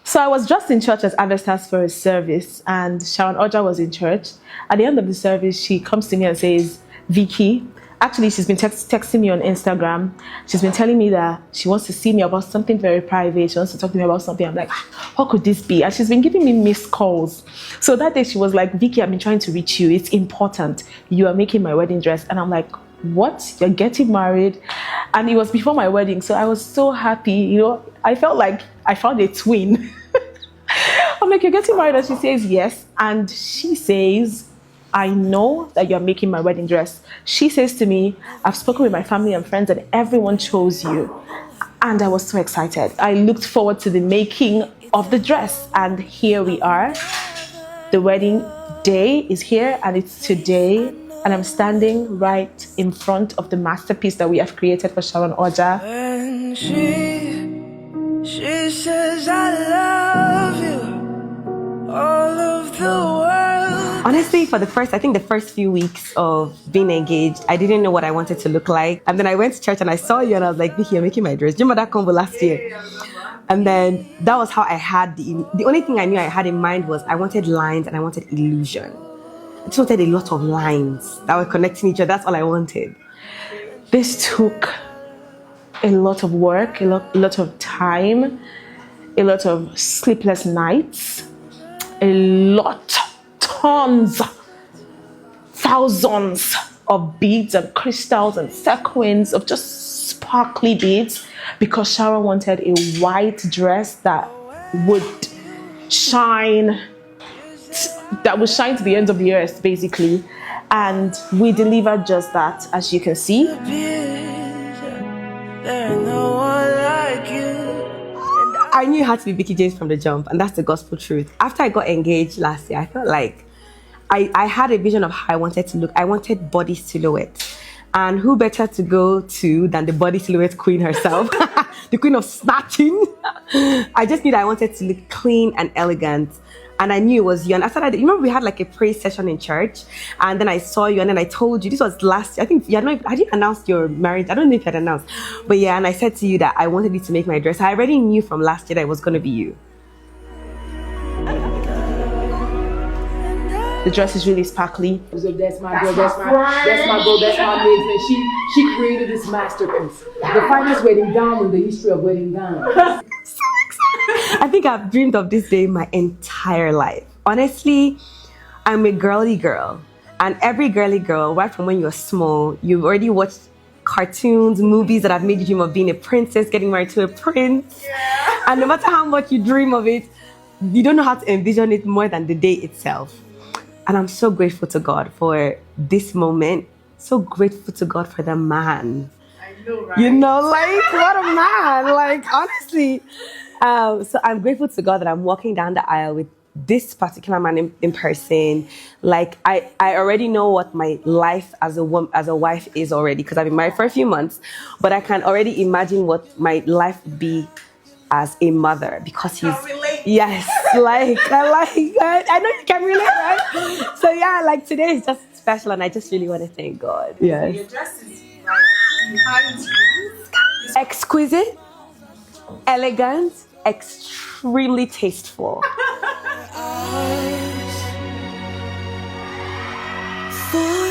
So I was just in church at Avestas for a service, and Sharon Oja was in church. At the end of the service, she comes to me and says, Vicky, actually, she's been texting me on Instagram. She's been telling me that she wants to see me about something very private. She wants to talk to me about something. I'm like, what could this be? And she's been giving me missed calls. So that day she was like, Vicky, I've been trying to reach you. It's important. You are making my wedding dress. And I'm like, what? You're getting married? And it was before my wedding. So I was so happy. You know, I felt like I found a twin. I'm like, you're getting married? And she says, yes. And she says, I know that you're making my wedding dress. She says to me, I've spoken with my family and friends and everyone chose you. And I was so excited. I looked forward to the making of the dress. And here we are. The wedding day is here and it's today. And I'm standing right in front of the masterpiece that we have created for Sharon Oja. And she says, I love you. All of the world. Honestly, for the first few weeks of being engaged, I didn't know what I wanted to look like. And then I went to church and I saw you and I was like, Vicky, you're making my dress. Do you remember that combo last year? And then that was how I had the only thing I knew I had in mind was I wanted lines and I wanted illusion. I just wanted a lot of lines that were connecting each other. That's all I wanted. This took a lot of work, a lot of time, a lot of sleepless nights, tons, thousands of beads and crystals and sequins of just sparkly beads, because Sharon wanted a white dress that would shine to the ends of the earth, basically. And we delivered just that, as you can see. There's no one like you. I knew it had to be Vicky James from the jump, and that's the gospel truth. After I got engaged last year, I felt like I had a vision of how I wanted to look. I wanted body silhouette. And who better to go to than the body silhouette queen herself, the queen of snatching. I just knew that I wanted to look clean and elegant. And I knew it was you. And after that, you remember we had like a praise session in church, and then I saw you, and then I told you, this was last year. I think had you announced your marriage? I don't know if you had announced, but yeah. And I said to you that I wanted you to make my dress. I already knew from last year that it was going to be you. The dress is really sparkly. That's my girl, that's my maiden. She created this masterpiece. The finest wedding gown in the history of wedding gowns. I think I've dreamed of this day my entire life. Honestly, I'm a girly girl. And every girly girl, right from when you're small, you've already watched cartoons, movies that have made you dream of being a princess, getting married to a prince. Yeah. And no matter how much you dream of it, you don't know how to envision it more than the day itself. And I'm so grateful to God for this moment. So grateful to God for the man. I know, right? You know, like, what a man. Like, honestly. So I'm grateful to God that I'm walking down the aisle with this particular man in person. Like, I already know what my life as a wife is already, because I've been married for a few months, but I can already imagine what my life would be as a mother, because he's, yes, like, I know you can relate, right? So yeah, like, today is just special, and I just really want to thank God. Yes. Your dress is like behind you. Exquisite, elegant, extremely tasteful. For